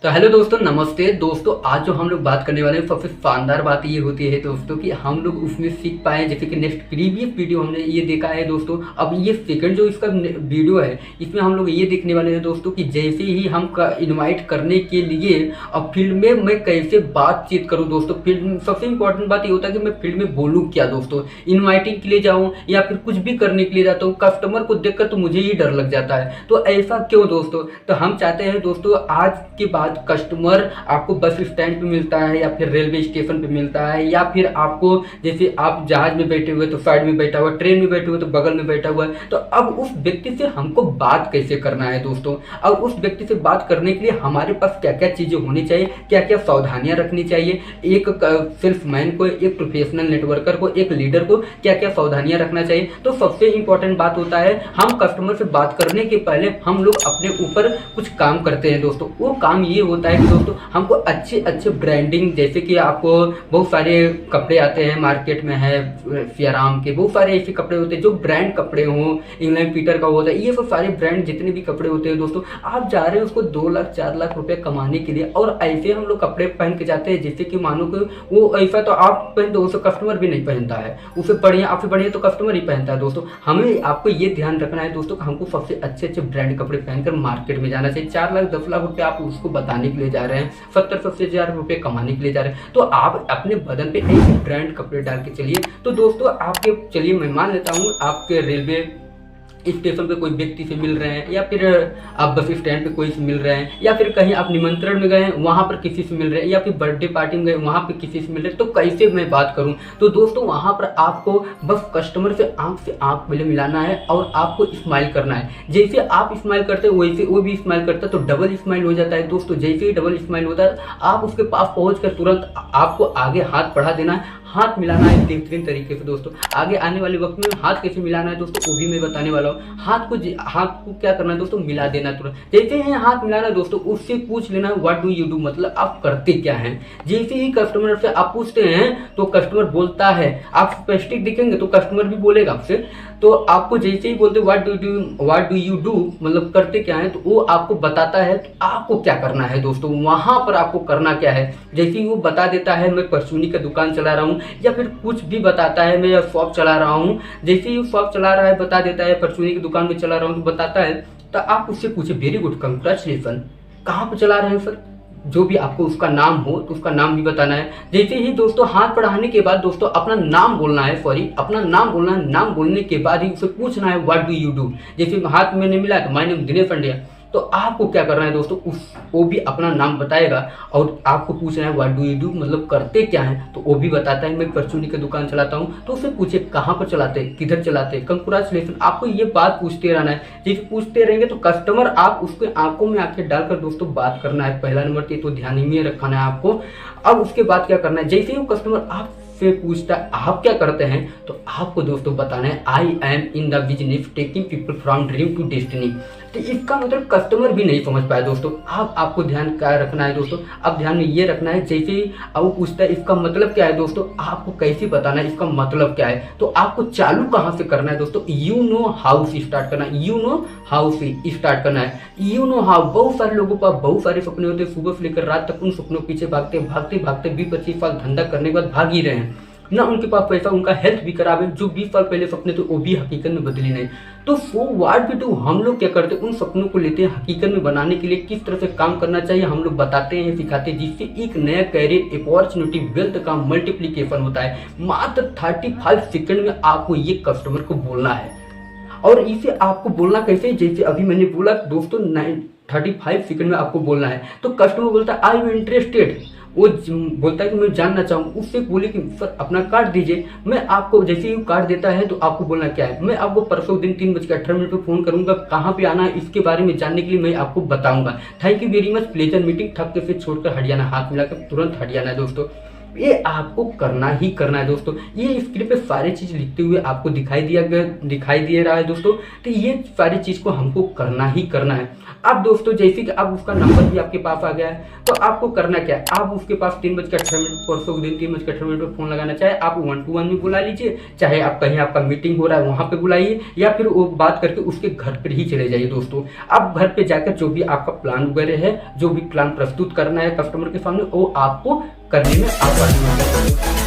तो हेलो दोस्तों, नमस्ते दोस्तों। आज जो हम लोग बात करने वाले हैं सबसे शानदार बात ये होती है दोस्तों कि हम लोग उसमें सीख पाए। जैसे कि नेक्स्ट प्रीवियस वीडियो हमने ये देखा है दोस्तों, अब ये सेकंड जो इसका वीडियो है इसमें हम लोग ये देखने वाले हैं दोस्तों कि जैसे ही हम इनवाइट करने के लिए अब फील्ड में मैं कैसे बातचीत करूँ दोस्तों। फील्ड में सबसे इंपॉर्टेंट बात ये होता है कि मैं फील्ड में बोलूँ क्या दोस्तों, इन्वाइटिंग के लिए जाऊँ या फिर कुछ भी करने के लिए जाता हूँ। कस्टमर को देखकर तो मुझे ही डर लग जाता है। तो ऐसा क्यों दोस्तों? तो हम चाहते हैं दोस्तों आज के बाद कस्टमर आपको बस स्टैंड पे मिलता है या फिर रेलवे स्टेशन पे मिलता है या फिर आपको जैसे आप जहाज में बैठे हुए तो साइड में बैठा हुआ, ट्रेन में बैठे हुए तो बगल में बैठा हुआ है। तो अब उस व्यक्ति से हमको बात कैसे करना है दोस्तों। अब उस व्यक्ति से बात करने के लिए हमारे पास क्या क्या चीजें होनी चाहिए, क्या क्या सावधानियां रखनी चाहिए। एक सेल्समैन को, एक प्रोफेशनल नेटवर्कर को, एक लीडर को क्या क्या सावधानियां रखना चाहिए। तो सबसे इंपॉर्टेंट बात होता है हम कस्टमर से बात करने के पहले हम लोग अपने ऊपर कुछ काम करते हैं दोस्तों। वो काम ये होता है कि दोस्तों हमको अच्छे अच्छे ब्रांडिंग, जैसे कि आपको बहुत सारे कपड़े आते हैं मार्केट में है, सियाराम के बहुत सारे ऐसे कपड़े होते हैं जो ब्रांड कपड़े हों, इंग्लैंड पीटर का होता है, ये सब सारे ब्रांड जितने भी कपड़े होते हैं दोस्तों, आप जा रहे हैं उसको 2 लाख 4 लाख रुपए कमाने के लिए और ऐसे हम लोग कपड़े पहन के जाते हैं जैसे कि मानो कि वो ऐसा तो आप पहन दो, उसे कस्टमर भी नहीं पहनता है, उसे बढ़िया आपसे बढ़िया तो कस्टमर ही पहनता है दोस्तों। हमें आपको ये ध्यान रखना है दोस्तों कि हमको सबसे अच्छे अच्छे ब्रांड कपड़े पहनकर मार्केट में जाना चाहिए। 4 लाख 10 लाख रुपए आप उसको बताने के लिए जा रहे हैं, 70-80 रुपए कमाने के लिए जा रहे हैं, तो आप अपने बदन पे एक ब्रांड कपड़े डाल के चलिए। तो दोस्तों आपके, चलिए मैं मान लेता हूँ आपके रेलवे स्टेशन पे कोई व्यक्ति से मिल रहे हैं या फिर आप बस स्टैंड पे कोई से मिल रहे हैं या फिर कहीं आप निमंत्रण में गए हैं वहां पर किसी से मिल रहे हैं या फिर बर्थडे पार्टी में गए वहां पे किसी से मिल रहे हैं, तो कैसे मैं बात करूं। तो दोस्तों वहां पर आपको बस कस्टमर से आंख पहले मिलाना है और आपको स्माइल करना है। जैसे आप स्माइल करते हैं वैसे वो भी स्माइल करता है, तो डबल स्माइल हो जाता है दोस्तों। जैसे ही डबल स्माइल होता है आप उसके पास पहुंच कर तुरंत आपको आगे हाथ बढ़ा देना है, हाथ मिलाना है बेहतरीन तरीके से दोस्तों। आगे आने वाले वक्त में हाथ कैसे मिलाना है दोस्तों वो भी मैं बताने वाला हूँ। हाथ को क्या करना है दोस्तों, मिला देना तुरंत। जैसे ही हाथ मिलाना है दोस्तों उससे पूछ लेना व्हाट डू यू डू, मतलब आप करते क्या हैं। जैसे ही कस्टमर से आप पूछते हैं तो कस्टमर बोलता है, आप स्पेसिफिक दिखेंगे तो कस्टमर भी बोलेगा आपसे। तो आपको जैसे ही बोलते व्हाट डू यू डू मतलब करते क्या है, तो वो आपको बताता है तो आपको क्या करना है दोस्तों, वहां पर आपको करना क्या है। जैसे ही वो बता देता है मैं परचूनी का दुकान चला रहा हूँ या फिर कुछ भी बताता है मैं शॉप चला रहा हूँ, जैसे ही शॉप चला रहा है बता देता है परचूनी की दुकान में चला रहा हूँ तो बताता है, तो आप उससे पूछे वेरी गुड कंग्रेचुलेशन, कहाँ पर चला रहे हैं सर, जो भी आपको उसका नाम हो तो उसका नाम भी बताना है। जैसे ही दोस्तों हाथ बढ़ाने के बाद दोस्तों अपना नाम बोलना है, अपना नाम बोलना है। नाम बोलने के बाद ही उसे पूछना है व्हाट डू यू डू। जैसे हाथ में नहीं मिला तो माय नेम दिनेश पांड्या, तो आपको क्या करना है दोस्तों, वो भी अपना नाम बताएगा और आपको पूछना है व्हाट डू यू डू मतलब करते क्या है, तो वो भी बताता है मैं परचूनी की दुकान चलाता हूँ। तो उससे पूछे कहाँ पर चलाते, किधर चलाते, कंग्रेचुलेशन। आपको ये बात पूछते रहना है। जैसे पूछते रहेंगे तो कस्टमर आप उसके आंखों में आंखें डालकर दोस्तों बात करना है। पहला नंबर तो ध्यान में रखना है आपको। अब उसके बाद क्या करना है, जैसे ही वो कस्टमर आप से पूछता है आप क्या करते हैं, तो आपको दोस्तों बताना है I am in the business taking people from dream to destiny. तो इसका मतलब कस्टमर भी नहीं समझ पाया दोस्तों। आपको ध्यान क्या रखना है दोस्तों, अब ध्यान में ये रखना है जैसे ही वो पूछता है इसका मतलब क्या है दोस्तों, आपको कैसे बताना है इसका मतलब क्या है। तो आपको चालू कहाँ से करना है दोस्तों, यू नो हाउ से स्टार्ट करना है। यू नो हाउ से स्टार्ट करना है। यू नो हाउ, बहुत सारे लोगों को बहुत सारे सपने होते हैं, सुबह से लेकर रात तक उन सपनों पीछे भागते भागते भागते 20-25 साल धंधा करने के बाद भाग ही रहे हैं ना, उनके पास पैसा, उनका हेल्थ भी खराब है। जो 20 साल पहले सपने थे वो भी हकीकत में बदले नहीं। तो सो व्हाट वी डू, हम लोग क्या करते हैं उन सपनों को लेते हैं हकीकत में बनाने के लिए किस तरह से काम करना चाहिए हम लोग बताते हैं, सिखाते हैं, जिससे एक नया कैरियर अपॉर्चुनिटी वेल्थ का मल्टीप्लीकेशन होता है। मात्र 35 सेकंड में आपको ये कस्टमर को बोलना है। और इसे आपको बोलना कैसे, जैसे अभी मैंने बोला दोस्तों 35 सेकंड में आपको बोलना है। तो कस्टमर बोलता है आई एम इंटरेस्टेड, वो बोलता है कि मैं जानना चाहूँ। उससे बोले कि सर अपना कार्ड दीजिए, मैं आपको जैसे ही कार्ड देता है तो आपको बोलना क्या है, मैं आपको परसों दिन 3:18 पे फोन करूंगा, कहाँ पे आना है इसके बारे में जानने के लिए मैं आपको बताऊंगा। Thank you very much, pleasure meeting. थक के फिर छोड़कर हट जाना, हाथ मिलाकर तुरंत हट जाना है दोस्तों। ये आपको करना ही करना है दोस्तों। ये स्क्रीन पे सारी चीज़ लिखते हुए आपको दिखाई दे रहा है दोस्तों, तो ये सारी चीज़ को हमको करना ही करना है। अब दोस्तों जैसे कि अब उसका नंबर भी आपके पास आ गया है, तो आपको करना क्या है, आप उसके पास 3:18 परसों के दिन 3:18 पर फोन लगाना, चाहे आप 1-to-1 में बुला लीजिए, चाहे आप कहीं आपका मीटिंग हो रहा है वहाँ पे बुलाइए, या फिर वो बात करके उसके घर पर ही चले जाइए दोस्तों। आप घर पे जाकर जो भी आपका प्लान वगैरह है, जो भी प्लान प्रस्तुत करना है कस्टमर के सामने, वो आपको करने में आसानी होगी।